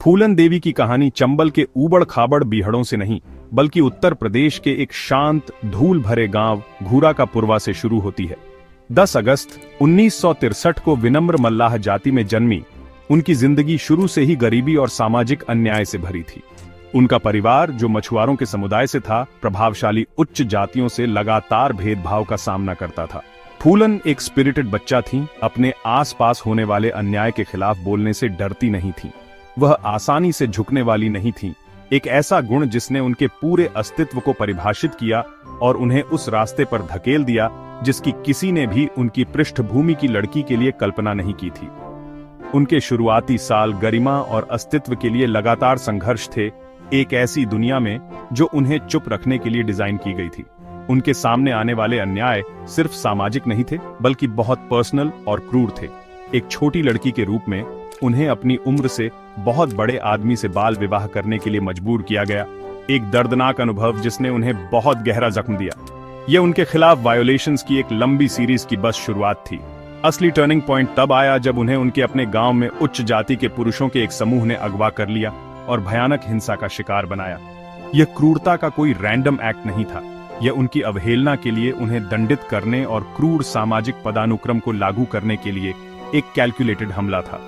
फूलन देवी की कहानी चंबल के ऊबड़-खाबड़ बीहड़ों से नहीं, बल्कि उत्तर प्रदेश के एक शांत, धूल भरे गांव घूरा का पुरवा से शुरू होती है। 10 अगस्त 1963 को विनम्र मल्लाह जाति में जन्मी उनकी जिंदगी शुरू से ही गरीबी और सामाजिक अन्याय से भरी थी। उनका परिवार, जो मछुआरों के समुदाय से था, प्रभावशाली उच्च जातियों से लगातार भेदभाव का सामना करता था। फूलन एक स्पिरिटेड बच्चा थी, अपने आसपास होने वाले अन्याय के खिलाफ बोलने से डरती नहीं थी। वह आसानी से झुकने वाली नहीं थी, एक ऐसा गुण जिसने उनके पूरे अस्तित्व को परिभाषित किया और उन्हें उस रास्ते पर धकेल दिया जिसकी किसी ने भी उनकी पृष्ठभूमि की लड़की के लिए कल्पना नहीं की थी। उनके शुरुआती साल गरिमा और अस्तित्व के लिए लगातार संघर्ष थे, एक ऐसी दुनिया में जो उन्हें चुप रखने के लिए डिजाइन की गई थी। उनके सामने आने वाले अन्याय सिर्फ सामाजिक नहीं थे, बल्कि बहुत पर्सनल और क्रूर थे। एक छोटी लड़की के रूप में उन्हें अपनी उम्र से बहुत बड़े आदमी से बाल विवाह करने के लिए मजबूर किया गया, एक दर्दनाक अनुभव जिसने उन्हें बहुत गहरा जख्म दिया। यह उनके खिलाफ वायोलेशंस की एक लंबी सीरीज की बस शुरुआत थी। असली टर्निंग पॉइंट तब आया जब उन्हें उनके अपने गांव में उच्च जाति के पुरुषों के एक समूह ने अगवा कर लिया और भयानक हिंसा का शिकार बनाया। यह क्रूरता का कोई रैंडम एक्ट नहीं था, यह उनकी अवहेलना के लिए उन्हें दंडित करने और क्रूर सामाजिक पदानुक्रम को लागू करने के लिए एक कैलकुलेटेड हमला था।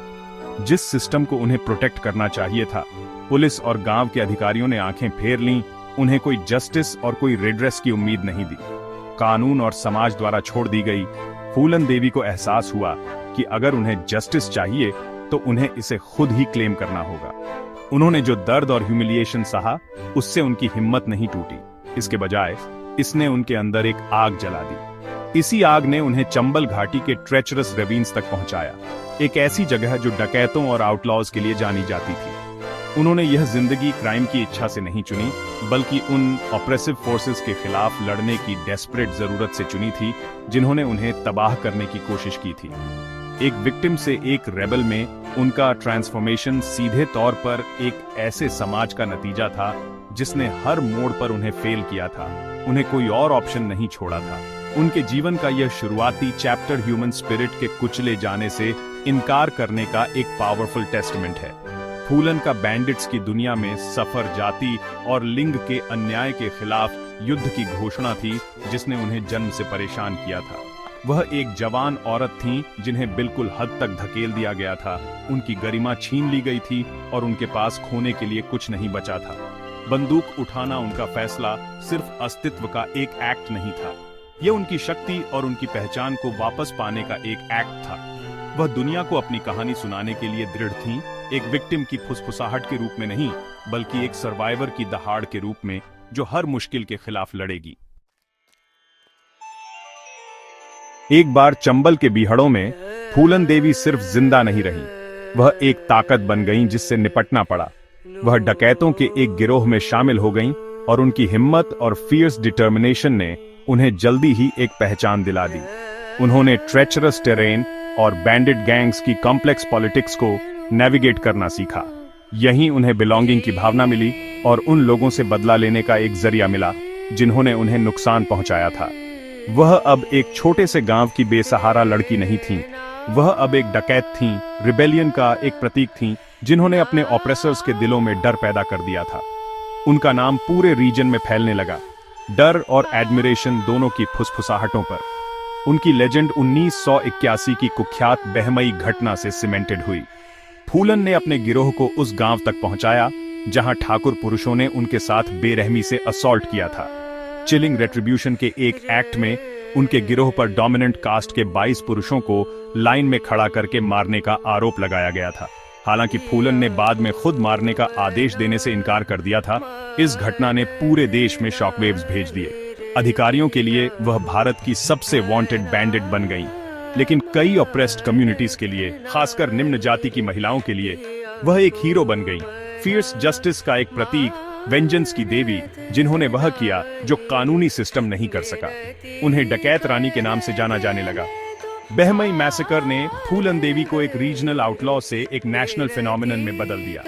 जिस सिस्टम को उन्हें प्रोटेक्ट करना चाहिए था, पुलिस और गांव के अधिकारियों ने आंखें फेर लीं, उन्हें कोई जस्टिस और कोई रिड्रेस की उम्मीद नहीं दी। कानून और समाज द्वारा छोड़ दी गई। फूलन देवी को एहसास हुआ कि अगर उन्हें जस्टिस चाहिए तो उन्हें इसे खुद ही क्लेम करना होगा। उन्होंने जो दर्द और ह्यूमिलिएशन सहा, उससे उनकी हिम्मत नहीं टूटी। इसके बजाय इसने उनके अंदर एक आग जला दी। इसी आग ने उन्हें चंबल घाटी के ट्रेचरस रेविन्स तक पहुंचाया, एक ऐसी जगह जो डकैतों और आउटलॉज के लिए जानी जाती थी। उन्होंने यह जिंदगी क्राइम की इच्छा से नहीं चुनी, बल्कि उन ऑप्रेसिव फोर्सेस के खिलाफ लड़ने की डेस्परेट जरूरत से चुनी थी, जिन्होंने उन्हें तबाह करने की कोशिश की थी। एक विक्टिम से एक रेबल में उनका ट्रांसफॉर्मेशन सीधे तौर पर एक ऐसे समाज का नतीजा था जिसने हर मोड़ पर उन्हें फेल किया था। उन्हें कोई और ऑप्शन नहीं छोड़ा था। उनके जीवन का यह शुरुआती चैप्टर ह्यूमन स्पिरिट के कुचले जाने से इनकार करने का एक पावरफुल टेस्टमेंट है। फूलन का बैंडिट्स की दुनिया में सफर जाति और लिंग के अन्याय के खिलाफ युद्ध की घोषणा थी, जिसने उन्हें जन्म से परेशान किया था। वह एक जवान औरत थीं जिन्हें बिल्कुल हद तक धकेल दिया गया था। उनकी गरिमा छीन ली गई थी और उनके पास खोने के लिए कुछ नहीं बचा था। बंदूक उठाना उनका फैसला सिर्फ अस्तित्व का एक एक्ट नहीं था, यह उनकी शक्ति और उनकी पहचान को वापस पाने का एक एक्ट था। वह दुनिया को अपनी कहानी सुनाने के लिए दृढ़ थीं, एक विक्टिम की फुसफुसाहट के रूप में नहीं, बल्कि एक सर्वाइवर की दहाड़ के रूप में जो हर मुश्किल के खिलाफ लड़ेगी। एक बार चंबल के बीहड़ों में फूलन देवी सिर्फ जिंदा नहीं रही, वह एक ताकत बन गईं जिससे निपटना पड़ा। वह डकैतों के एक गिरोह में शामिल हो गईं और उनकी हिम्मत और फियर्स डिटर्मिनेशन ने उन्हें जल्दी ही एक पहचान दिला दी। उन्होंने ट्रेचरस टेरेन और बैंडिट गैंग्स की कॉम्प्लेक्स पॉलिटिक्स को नेविगेट करना सीखा। यहीं उन्हें बिलोंगिंग की भावना मिली और उन लोगों से बदला लेने का एक जरिया मिला जिन्होंने उन्हें नुकसान पहुंचाया था। वह अब एक छोटे से गांव की बेसहारा लड़की नहीं थीं, वह अब एक डकैत थीं, रिबेलियन का एक प्रतीक थीं, जिन्होंने अपने ऑप्रेसर्स के दिलों में डर पैदा कर दिया था। उनका नाम पूरे रीजन में फैलने लगा, डर और एडमिरेशन दोनों की फुसफुसाहटों पर। उनकी लेजेंड 1981 की कुख्यात बहमई घटना से सीमेंटेड हुई। फूलन ने अपने गिरोह को उस गांव तक पहुंचाया जहां ठाकुर पुरुषों ने उनके साथ बेरहमी से असॉल्ट किया था। चिलिंग रेट्रिब्यूशन के एक एक्ट में उनके गिरोह पर डोमिनेंट कास्ट के 22 पुरुषों को लाइन में खड़ा करके मारने का आरोप लगाया गया था। हालांकि फूलन ने बाद में खुद मारने का आदेश देने से इनकार कर दिया था। इस घटना ने पूरे देश में शॉकवेव्स भेज दिए। अधिकारियों के लिए वह भारत की सबसे वांटेड बैंडिट बन गईं, लेकिन कई ऑप्रेस्ड कम्युनिटीज के लिए, खासकर निम्न जाति की महिलाओं के लिए, वह एक हीरो बन गईं, फियर्स जस्टिस का एक प्रतीक, वेंजेंस की देवी, जिन्होंने वह किया जो कानूनी सिस्टम नहीं कर सका। उन्हें डकैत रानी के नाम से जाना जाने लगा। बहमई मैसेकर ने फूलन देवी को एक रीजनल आउटलॉ से एक नेशनल फिनोमिनन में बदल दिया।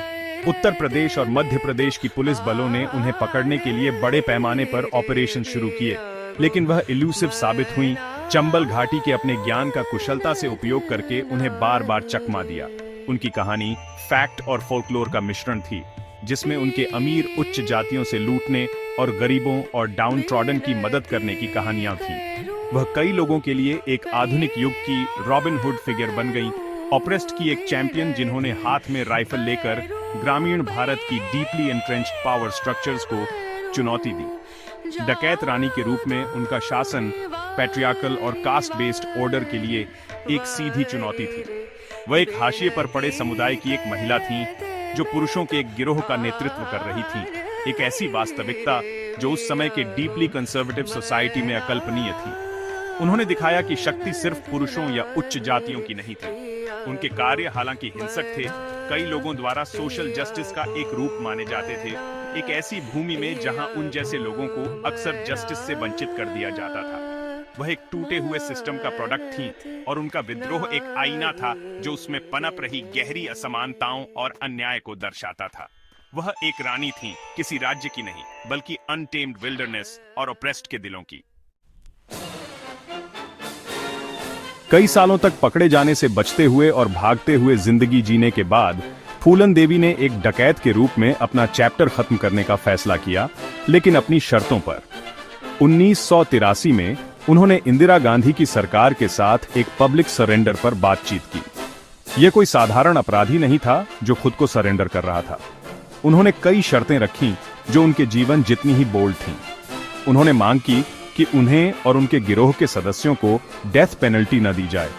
उत्तर प्रदेश और मध्य प्रदेश की पुलिस बलों ने उन्हें पकड़ने के लिए बड़े पैमाने पर ऑपरेशन शुरू किए, लेकिन वह इल्यूसिव साबित हुई। चंबल घाटी के अपने ज्ञान का कुशलता से उपयोग करके उन्हें बार बार चकमा दिया। उनकी कहानी फैक्ट और फोल्कलोर का मिश्रण थी, जिसमें उनके अमीर उच्च जातियों से लूटने और गरीबों और डाउन ट्रॉडन की मदद करने की कहानियां थीं। वह कई लोगों के लिए एक आधुनिक युग की रॉबिन हुड फिगर बन गईं, ऑप्रेस्ड की एक चैंपियन जिन्होंने हाथ में राइफल लेकर ग्रामीण भारत की डीपली एंट्रेंच्ड पावर स्ट्रक्चर्स को चुनौती दी। डकैत रानी के रूप में उनका शासन पैट्रियार्कल और कास्ट बेस्ड ऑर्डर के लिए एक सीधी चुनौती थी। वह एक हाशिए पर पड़े समुदाय की एक महिला थीं, जो पुरुषों के एक गिरोह का नेतृत्व कर रही थीं, एक ऐसी वास्तविकता जो उस समय के डीपली कंजर्वेटिव सोसाइटी में अकल्पनीय थी। उन्होंने दिखाया कि शक्ति सिर्फ पुरुषों या उच्च जातियों की नहीं थी। उनके कार्य हालांकि हिंसक थे, कई लोगों द्वारा सोशल जस्टिस का एक रूप माने जाते थे, एक ऐसी भूमि में जहां उन जैसे लोगों को अक्सर जस्टिस से वंचित कर दिया जाता था। वह एक टूटे हुए सिस्टम का प्रोडक्ट थी और उनका विद्रोह एक आईना था जो उसमें पनप रही गहरी असमानताओं और अन्याय को दर्शाता था। वह एक रानी थी, किसी राज्य की नहीं, बल्कि अनटेम्ड विल्डरनेस और ऑप्रेस्ड के दिलों की। कई सालों तक पकड़े जाने से बचते हुए और भागते हुए जिंदगी जीने के बाद फूलन देवी ने एक डकैत के रूप में अपना चैप्टर खत्म करने का फैसला किया, लेकिन अपनी शर्तों पर। 1983 में उन्होंने इंदिरा गांधी की सरकार के साथ एक पब्लिक सरेंडर पर बातचीत की। यह कोई साधारण अपराधी नहीं था जो खुद को सरेंडर कर रहा था। उन्होंने कई शर्तें रखीं जो उनके जीवन जितनी ही बोल्ड थीं। उन्होंने मांग की कि उन्हें और उनके गिरोह के सदस्यों को डेथ पेनल्टी न दी जाए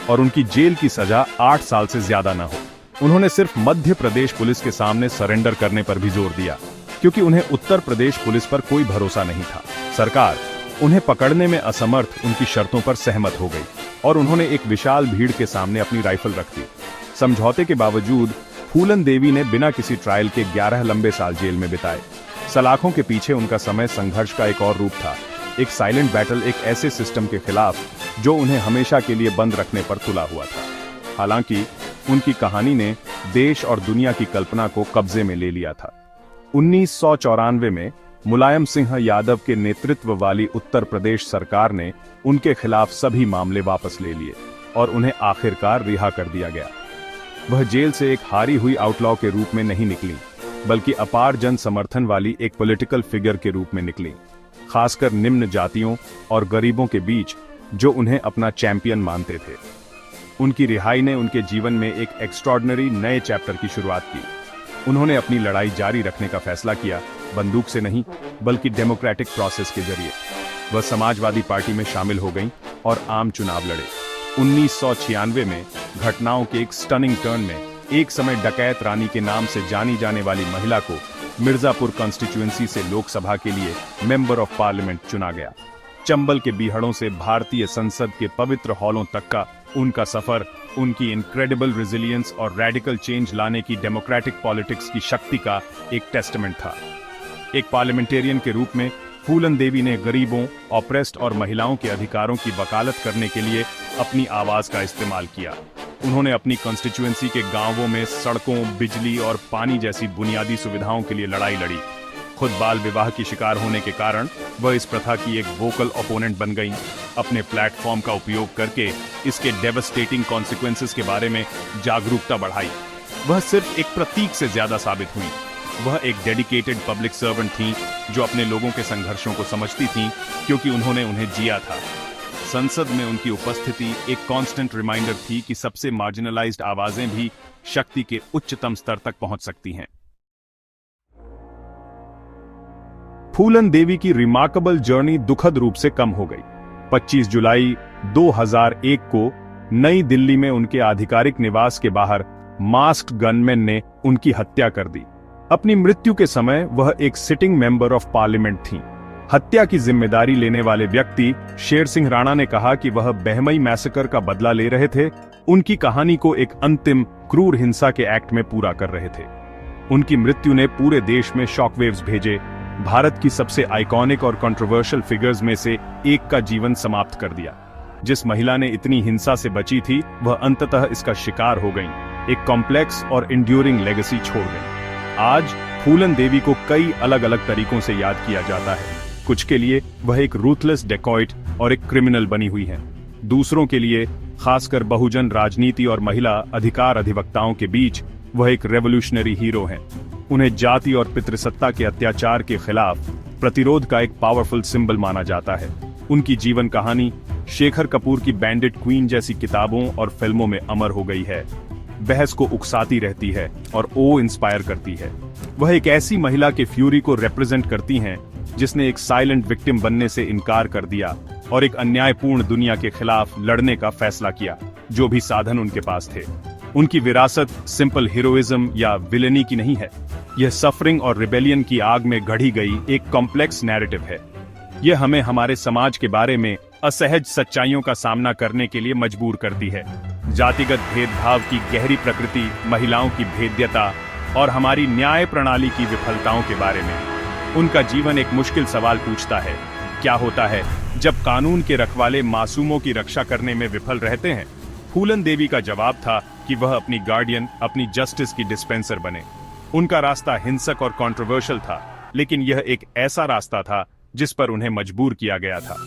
और उनकी जेल की सजा 8 साल से ज्यादा न हो। उन्होंने सिर्फ मध्य प्रदेश पुलिस के सामने सरेंडर करने पर भी जोर दिया, क्योंकि उन्हें उत्तर प्रदेश पुलिस पर कोई भरोसा नहीं था। सरकार उन्हें पकड़ने में असमर्थ उनकी शर्तों पर सहमत हो गई और उन्होंने एक विशाल भीड़ के सामने अपनी राइफल रख दी। समझौते के बावजूद फूलन देवी ने बिना किसी ट्रायल के 11 लंबे साल जेल में बिताए। सलाखों के पीछे उनका समय संघर्ष का एक और रूप था, एक साइलेंट बैटल, एक ऐसे सिस्टम के खिलाफ जो उन्हें हमेशा के लिए बंद रखने पर तुला हुआ था। हालांकि उनकी कहानी ने देश और दुनिया की कल्पना को कब्जे में ले लिया था। 1994 में मुलायम सिंह यादव के नेतृत्व वाली उत्तर प्रदेश सरकार ने उनके खिलाफ सभी मामले वापस ले लिए और उन्हें आखिरकार रिहा कर दिया गया। वह जेल से एक हारी हुई आउटलॉ के रूप में नहीं निकली, बल्कि अपार जन समर्थन वाली एक पॉलिटिकल फिगर के रूप में निकली, खासकर निम्न जातियों और गरीबों के बीच जो उन्हें अपना चैंपियन मानते थे। उनकी रिहाई ने उनके जीवन में एक एक्स्ट्रॉर्डिनरी नए चैप्टर की शुरुआत की। उन्होंने अपनी लड़ाई जारी रखने का फैसला किया, बंदूक से नहीं बल्कि डेमोक्रेटिक प्रोसेस के जरिए। वह समाजवादी पार्टी में शामिल हो गईं और आम चुनाव लड़े। 1996 में घटनाओं के एक स्टनिंग टर्न में एक समय डकैत रानी के नाम से जानी जाने वाली महिला को मिर्जापुर कॉन्स्टिट्यूएंसी से लोकसभा के लिए मेंबर ऑफ पार्लियामेंट चुना गया। चंबल के बीहड़ों से भारतीय संसद के पवित्र हॉलों तक का उनका सफर उनकी इनक्रेडिबल रेजिलियंस और रेडिकल चेंज लाने की डेमोक्रेटिक पॉलिटिक्स की शक्ति का एक टेस्टमेंट था। एक पार्लियामेंटेरियन के रूप में फूलन देवी ने गरीबों, ऑप्रेस्ड और महिलाओं के अधिकारों की वकालत करने के लिए अपनी आवाज का इस्तेमाल किया। उन्होंने अपनी कॉन्स्टिट्यूएंसी के गांवों में सड़कों, बिजली और पानी जैसी बुनियादी सुविधाओं के लिए लड़ाई लड़ी। खुद बाल विवाह की शिकार होने के कारण वह इस प्रथा की एक वोकल ओपोनेंट बन गईं। अपने प्लेटफॉर्म का उपयोग करके इसके डेवस्टेटिंग कॉन्सिक्वेंसेस के बारे में जागरूकता बढ़ाई। वह सिर्फ एक प्रतीक से ज्यादा साबित हुई। वह एक डेडिकेटेड पब्लिक सर्वेंट थीं जो अपने लोगों के संघर्षों को समझती थीं, क्योंकि उन्होंने उन्हें जिया था। संसद में उनकी उपस्थिति एक कांस्टेंट रिमाइंडर थी कि सबसे मार्जिनलाइज्ड आवाजें भी शक्ति के उच्चतम स्तर तक पहुंच सकती हैं। फूलन देवी की रिमार्केबल जर्नी दुखद रूप से कम हो गई। 25 जुलाई 2001 को नई दिल्ली में उनके आधिकारिक निवास के बाहर मास्क्ड गनमैन ने उनकी हत्या कर दी। अपनी मृत्यु के समय वह एक सिटिंग मेंबर ऑफ पार्लियामेंट थीं। हत्या की जिम्मेदारी लेने वाले व्यक्ति शेर सिंह राणा ने कहा कि वह बहमई मैसेकर का बदला ले रहे थे, उनकी कहानी को एक अंतिम क्रूर हिंसा के एक्ट में पूरा कर रहे थे। उनकी मृत्यु ने पूरे देश में शॉकवेव्स भेजे। भारत की सबसे आइकॉनिक और कंट्रोवर्शियल फिगर्स में से एक का जीवन समाप्त कर दिया। जिस महिला ने इतनी हिंसा से बची थी, वह अंततः इसका शिकार हो गईं। एक कॉम्प्लेक्स और इंड्यूरिंग लेगेसी छोड़ गईं। आज फूलन देवी को कई अलग अलग तरीकों से याद किया जाता है। कुछ के लिए वह एक रूथलेस डेकॉइट और एक क्रिमिनल बनी हुई हैं। दूसरों के लिए खासकर बहुजन राजनीति और महिला अधिकार अधिवक्ताओं के बीच वह एक रेवोल्यूशनरी हीरो हैं। उन्हें जाति और पितृसत्ता के अत्याचार के खिलाफ प्रतिरोध का एक पावरफुल सिंबल माना जाता है। उनकी जीवन कहानी शेखर कपूर की बैंडिट क्वीन जैसी किताबों और फिल्मों में अमर हो गई है। बहस को उकसाती रहती है और इंस्पायर करती है। वह एक ऐसी महिला के फ्यूरी को रिप्रेजेंट करती हैं जिसने एक साइलेंट विक्टिम बनने से इनकार कर दिया और एक अन्यायपूर्ण दुनिया के खिलाफ लड़ने का फैसला किया, जो भी साधन उनके पास थे। उनकी विरासत सिंपल हीरोइज्म या विलेनी की नहीं है। यह सफरिंग और रिबेलियन की आग में गढ़ी गई एक कॉम्प्लेक्स नैरेटिव है। यह हमें हमारे समाज के बारे में असहज सच्चाइयों का सामना करने के लिए मजबूर करती है। जातिगत भेदभाव की गहरी प्रकृति, महिलाओं की भेद्यता और हमारी न्याय प्रणाली की विफलताओं के बारे में। उनका जीवन एक मुश्किल सवाल पूछता है, क्या होता है जब कानून के रखवाले मासूमों की रक्षा करने में विफल रहते हैं? फूलन देवी का जवाब था कि वह अपनी गार्डियन, अपनी जस्टिस की डिस्पेंसर बने। उनका रास्ता हिंसक और कंट्रोवर्शियल था, लेकिन यह एक ऐसा रास्ता था जिस पर उन्हें मजबूर किया गया था।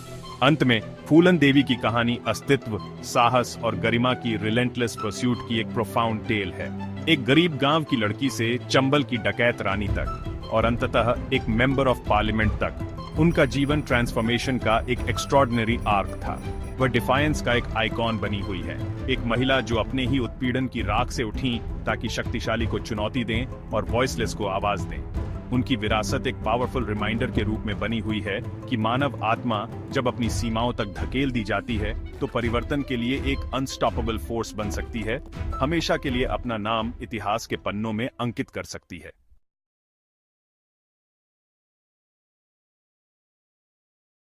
अंत में फूलन देवी की कहानी अस्तित्व, साहस और गरिमा की रिलेंटलेस परस्यूट की एक प्रोफाउंड टेल है। एक गरीब गांव की लड़की से चंबल की डकैत रानी तक और अंततः एक मेंबर ऑफ पार्लियामेंट तक, उनका जीवन ट्रांसफॉर्मेशन का एक एक्स्ट्रॉर्डिनरी आर्क था। वह डिफायंस का एक आइकॉन बनी हुई है, एक महिला जो अपने ही उत्पीड़न की राख से उठी ताकि शक्तिशाली को चुनौती दें और वॉइसलेस को आवाज दें। उनकी विरासत एक पावरफुल रिमाइंडर के रूप में बनी हुई है कि मानव आत्मा जब अपनी सीमाओं तक धकेल दी जाती है तो परिवर्तन के लिए एक अनस्टॉपेबल फोर्स बन सकती है, हमेशा के लिए अपना नाम इतिहास के पन्नों में अंकित कर सकती है।